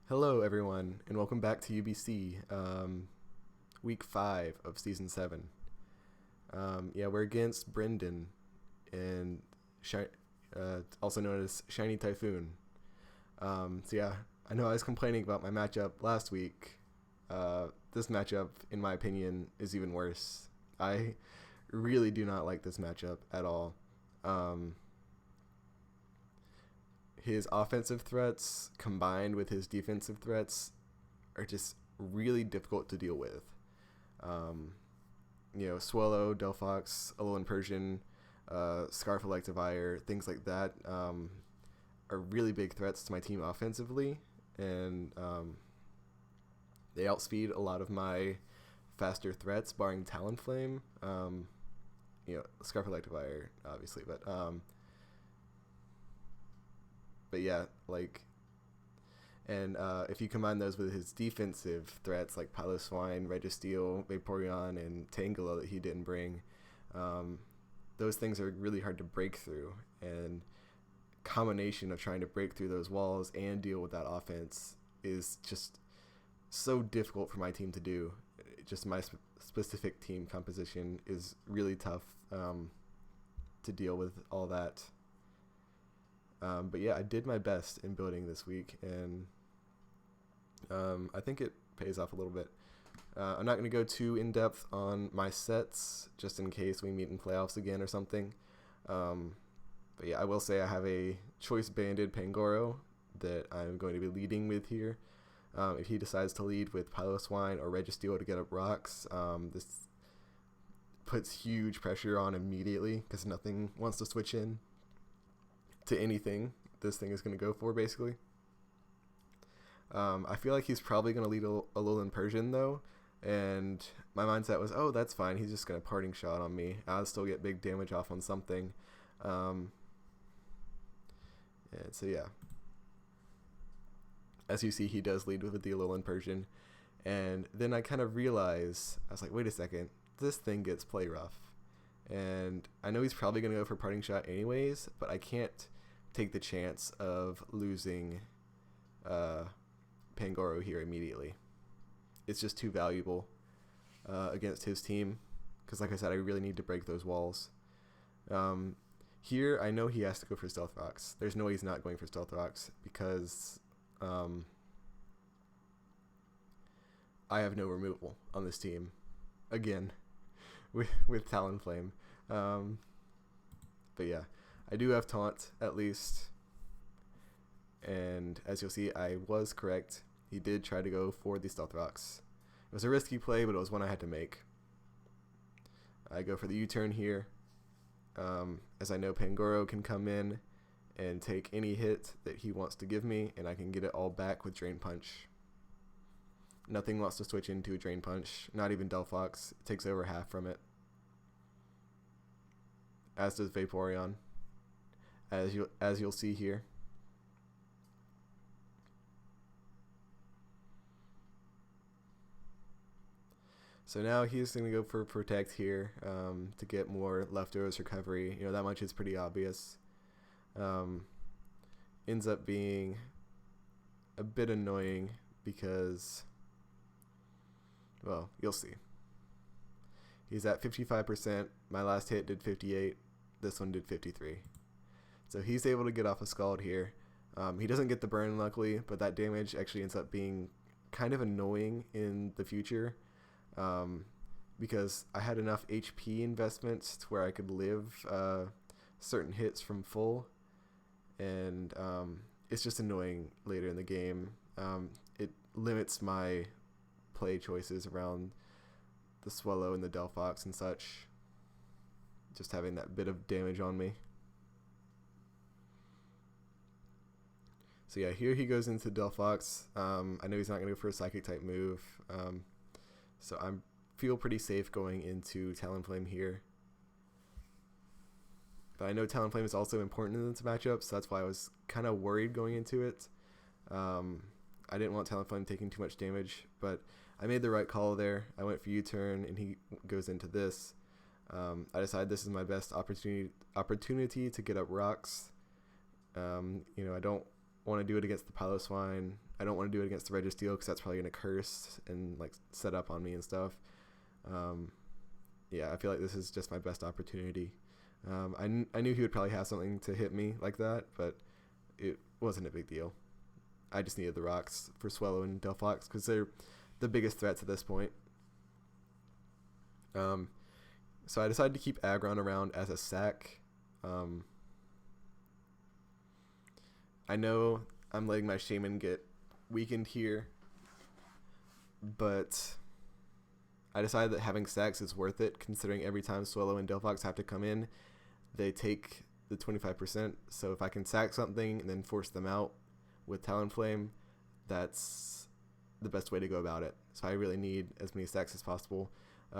Hello, everyone, and welcome back to UBC, week 5 of season 7. We're against Brendan, and also known as Shiny Typhoon. I know I was complaining about my matchup last week. This matchup, in my opinion, is even worse. I really do not like this matchup at all. His offensive threats combined with his defensive threats are just really difficult to deal with. Swallow, Delphox, Alolan Persian, Scarf Electivire, things like that are really big threats to my team offensively, and they outspeed a lot of my faster threats, barring Talonflame. Scarf Electivire, obviously, but yeah, if you combine those with his defensive threats like Piloswine, Registeel, Vaporeon, and Tangela that he didn't bring, those things are really hard to break through. And combination of trying to break through those walls and deal with that offense is just so difficult for my team to do. Just my specific team composition is really tough to deal with all that. I did my best in building this week, and I think it pays off a little bit. I'm not going to go too in-depth on my sets, just in case we meet in playoffs again or something. I will say I have a choice-banded Pangoro that I'm going to be leading with here. If he decides to lead with Piloswine or Registeel to get up rocks, this puts huge pressure on immediately because nothing wants to switch in to anything this thing is going to go for, basically. I feel like he's probably going to lead a Alolan Persian, though, and my mindset was, oh, that's fine. He's just going to Parting Shot on me. I'll still get big damage off on something. As you see, he does lead with the Alolan Persian, and then I kind of realize, I was like, wait a second, this thing gets play rough. And I know he's probably going to go for Parting Shot anyways, but I can't take the chance of losing Pangoro here immediately. It's just too valuable against his team, because like I said, I really need to break those walls. Here, I know he has to go for Stealth Rocks. There's no way he's not going for Stealth Rocks, because I have no removal on this team. Again, with Talonflame. I do have Taunt, at least. And as you'll see, I was correct. He did try to go for the Stealth Rocks. It was a risky play, but it was one I had to make. I go for the U-turn here, as I know Pangoro can come in and take any hit that he wants to give me, and I can get it all back with Drain Punch. Nothing wants to switch into a Drain Punch, not even Delphox. It takes over half from it. As does Vaporeon, as you'll see here. So now he's going to go for Protect here to get more Leftovers recovery. That much is pretty obvious. Ends up being a bit annoying because, well, you'll see. He's at 55%. My last hit did 58. This one did 53. So he's able to get off a Scald here. He doesn't get the burn, luckily, but that damage actually ends up being kind of annoying in the future, because I had enough HP investments to where I could live certain hits from full, and it's just annoying later in the game. It limits my play choices around the Swallow and the Delphox and such, just having that bit of damage on me. So yeah, here he goes into Delphox. I know he's not going to go for a Psychic type move, so I feel pretty safe going into Talonflame here. But I know Talonflame is also important in this matchup, so that's why I was kind of worried going into it. I didn't want Talonflame taking too much damage, but I made the right call there. I went for U-turn, and he goes into this. I decided this is my best opportunity to get up rocks. I don't want to do it against the Piloswine. I don't want to do it against the Registeel because that's probably going to curse and like set up on me and stuff. Yeah, I feel like this is just my best opportunity. I knew he would probably have something to hit me like that, but it wasn't a big deal. I just needed the rocks for Swellow and Delphox because they're the biggest threats at this point. So I decided to keep Aggron around as a sack. I know I'm letting my Shaman get weakened here, but I decided that having sacks is worth it, considering every time Swellow and Delphox have to come in, they take the 25%. So if I can sack something and then force them out with Talonflame, that's the best way to go about it. So I really need as many sacks as possible.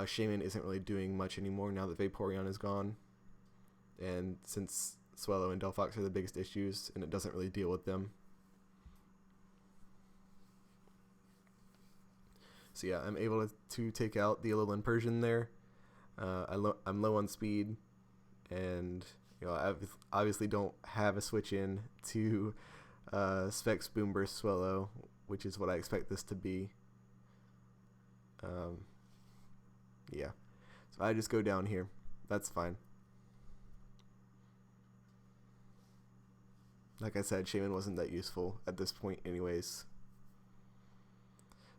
Shaman isn't really doing much anymore now that Vaporeon is gone. And since Swellow and Delphox are the biggest issues, and it doesn't really deal with them. So yeah, I'm able to take out the Alolan Persian there. I'm low on speed, and I obviously don't have a switch in to Specs Boomburst Swellow, which is what I expect this to be. Yeah, so I just go down here. That's fine. Like I said, Shaman wasn't that useful at this point anyways.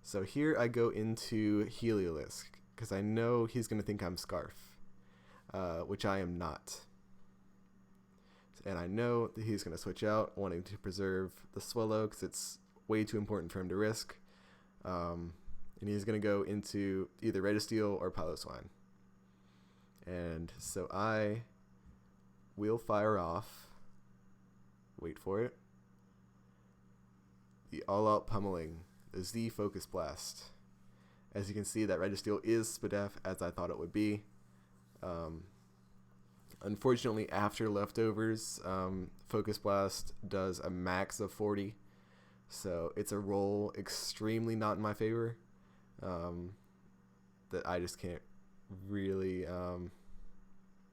So here I go into Heliolisk, because I know he's going to think I'm Scarf, which I am not. And I know that he's going to switch out, wanting to preserve the Swellow, because it's way too important for him to risk. And he's going to go into either Registeel or Piloswine. And so I will fire off. Wait for it. The all-out pummeling, the Z Focus Blast. As you can see, that Registeel is Spadef, as I thought it would be. Unfortunately, after leftovers, Focus Blast does a max of 40, so it's a roll extremely not in my favor. That I just can't really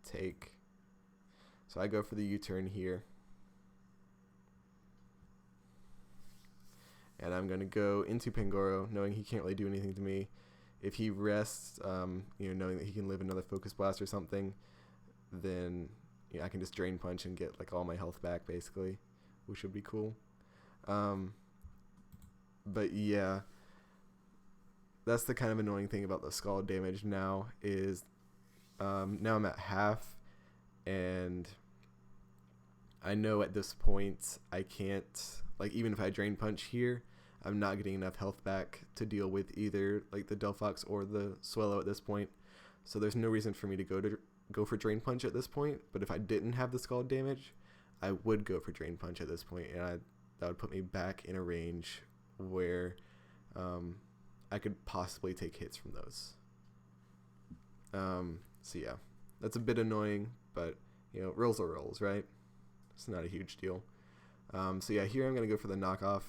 take. So I go for the U-turn here. And I'm going to go into Pangoro, knowing he can't really do anything to me. If he rests, knowing that he can live another Focus Blast or something, then I can just Drain Punch and get like all my health back, basically, which would be cool. But yeah, that's the kind of annoying thing about the Scald damage now is now I'm at half, and I know at this point I can't, like, even if I Drain Punch here, I'm not getting enough health back to deal with either like the Delphox or the Swellow at this point. So there's no reason for me to go for Drain Punch at this point. But if I didn't have the Scald damage, I would go for Drain Punch at this point, and that would put me back in a range where I could possibly take hits from those. So yeah, that's a bit annoying, but rolls are rolls, right? It's not a huge deal. So yeah, here I'm going to go for the knockoff.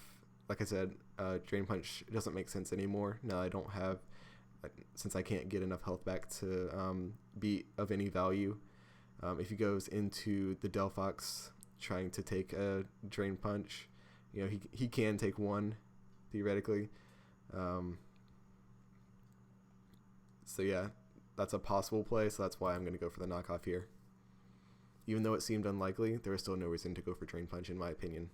Like I said, Drain Punch doesn't make sense anymore. Now I don't have, since I can't get enough health back to be of any value. If he goes into the Delphox trying to take a Drain Punch, he can take one, theoretically. So yeah, that's a possible play, so that's why I'm going to go for the knockoff here. Even though it seemed unlikely, there was still no reason to go for Drain Punch, in my opinion.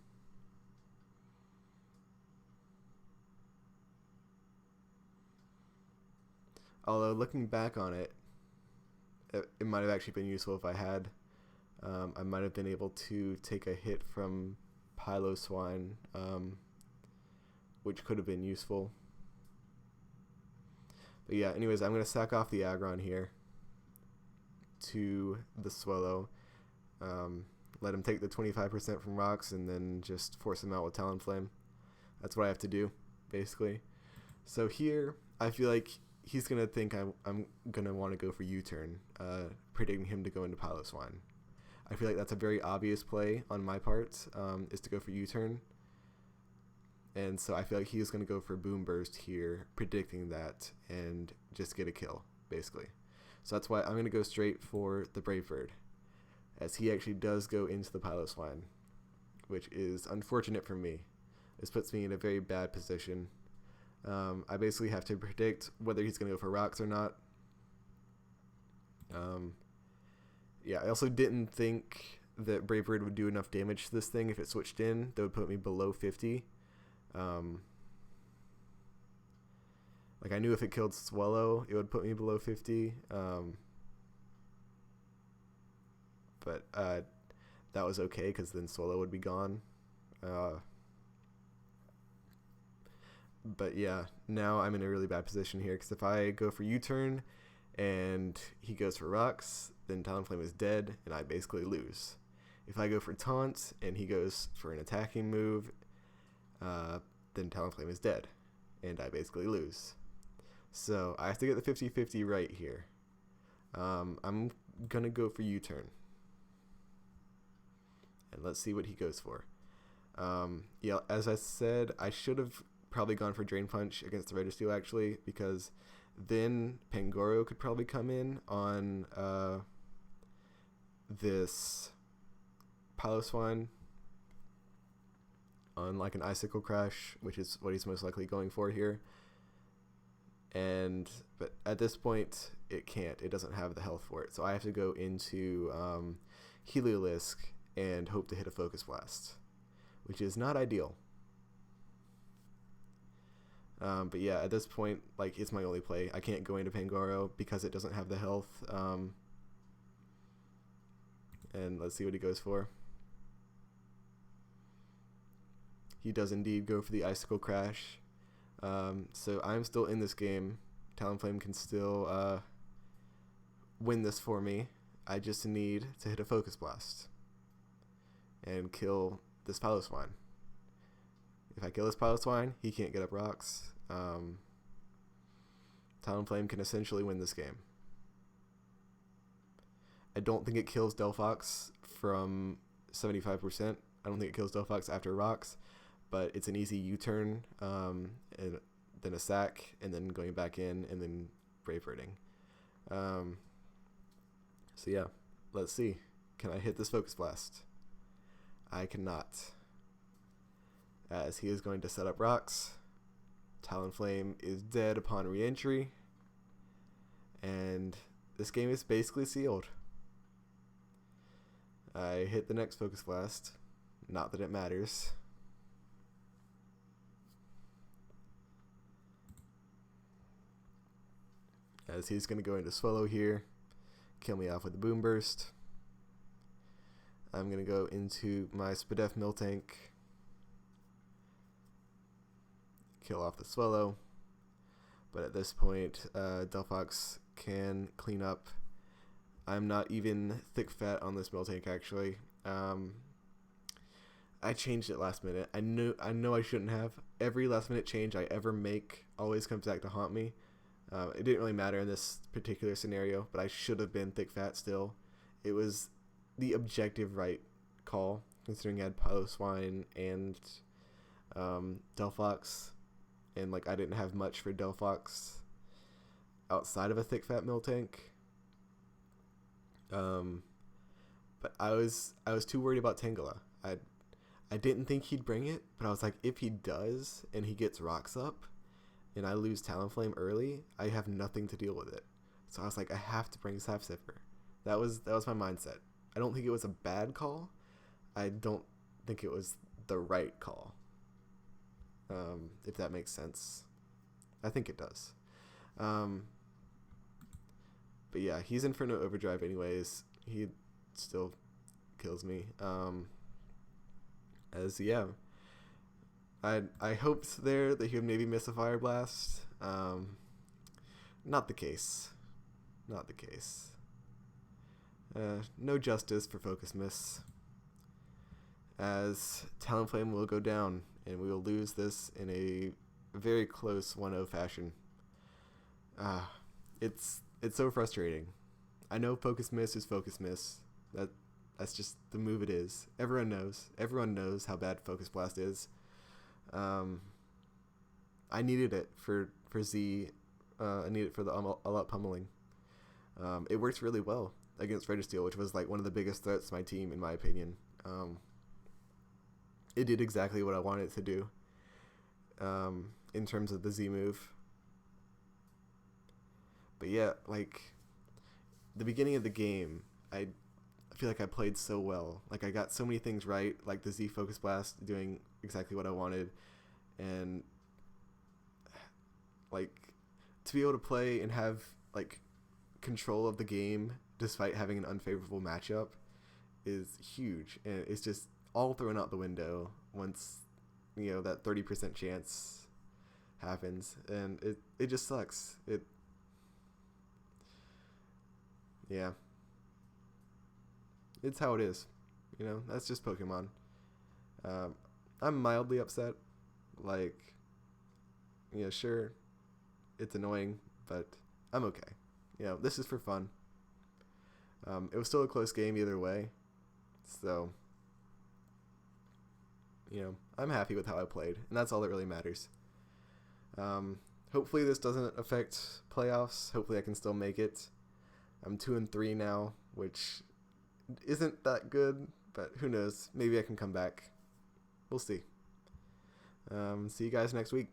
Although, looking back on it, it might have actually been useful if I had. I might have been able to take a hit from Piloswine, which could have been useful. But yeah, anyways, I'm going to sack off the Aggron here to the Swellow. Let him take the 25% from rocks and then just force him out with Talonflame. That's what I have to do, basically. So here, I feel like he's going to think I'm going to want to go for U-turn, predicting him to go into Piloswine. I feel like that's a very obvious play on my part, is to go for U-turn. And so I feel like he's going to go for Boom Burst here, predicting that, and just get a kill, basically. So that's why I'm going to go straight for the Brave Bird, as he actually does go into the Piloswine, which is unfortunate for me. This puts me in a very bad position. I basically have to predict whether he's going to go for rocks or not. Yeah, I also didn't think that Braviary would do enough damage to this thing if it switched in. That would put me below 50. Like, I knew if it killed Swallow, it would put me below 50. But that was okay, because then Swallow would be gone. But yeah, now I'm in a really bad position here, because if I go for U-turn and he goes for rocks, then Talonflame is dead, and I basically lose. If I go for taunt and he goes for an attacking move, then Talonflame is dead, and I basically lose. So I have to get the 50-50 right here. I'm going to go for U-turn. And let's see what he goes for. Yeah, as I said, I should have probably gone for Drain Punch against the Registeel, actually, because then Pangoro could probably come in on this Piloswine on like an Icicle Crash, which is what he's most likely going for here. But at this point, it can't. It doesn't have the health for it. So I have to go into Heliolisk and hope to hit a Focus Blast, which is not ideal. But yeah, at this point, like, it's my only play. I can't go into Pangoro because it doesn't have the health. And let's see what he goes for. He does indeed go for the Icicle Crash. So I'm still in this game. Talonflame can still win this for me. I just need to hit a Focus Blast and kill this Piloswine. If I kill this Piloswine, he can't get up rocks. Talonflame can essentially win this game. I don't think it kills Delphox from 75%. I don't think it kills Delphox after rocks, but it's an easy U-turn, and then a sack, and then going back in, and then Braviaring. So yeah, let's see. Can I hit this Focus Blast? I cannot. As he is going to set up rocks. Talonflame is dead upon re-entry, and this game is basically sealed. I hit the next Focus Blast. Not that it matters. As he's going to go into Swallow here. Kill me off with the Boom Burst. I'm going to go into my Spadef Miltank. Kill off the Swallow. But at this point, Delphox can clean up. I'm not even thick fat on this Miltank, actually. I changed it last minute. I know I shouldn't have. Every last minute change I ever make always comes back to haunt me. It didn't really matter in this particular scenario, but I should have been thick fat still. It was the objective right call, considering I had Piloswine and Delphox, and like I didn't have much for Delphox outside of a thick fat Miltank. But I was too worried about Tangela. I didn't think he'd bring it, but I was like, if he does and he gets rocks up and I lose Talonflame early, I have nothing to deal with it. So I was like, I have to bring Sapsipper. That was my mindset. I don't think it was a bad call. I don't think it was the right call. If that makes sense. I think it does. But yeah, he's Inferno Overdrive anyways. He still kills me. I hoped there that he would maybe miss a Fire Blast. Not the case. Not the case. No justice for Focus Miss. As Talonflame will go down, and we will lose this in a very close 1-0 fashion. It's so frustrating. I know Focus Miss is Focus Miss. That's just the move it is. Everyone knows. Everyone knows how bad Focus Blast is. I needed it for Z. I needed it for the all-out pummeling. It worked really well against Registeel, which was like one of the biggest threats to my team, in my opinion. it did exactly what I wanted it to do in terms of the Z move. But yeah, like, the beginning of the game, I feel like I played so well. Like, I got so many things right, like the Z Focus Blast doing exactly what I wanted, and like, to be able to play and have like control of the game despite having an unfavorable matchup is huge, and it's just all thrown out the window once that 30% chance happens, and it just sucks. Yeah, it's how it is. That's just Pokemon. um, I'm mildly upset. Like, sure, it's annoying, but I'm okay. This is for fun. It was still a close game either way, so I'm happy with how I played, and that's all that really matters. Hopefully this doesn't affect playoffs. Hopefully I can still make it. I'm 2-3 now, which isn't that good, but who knows? Maybe I can come back. We'll see. See you guys next week.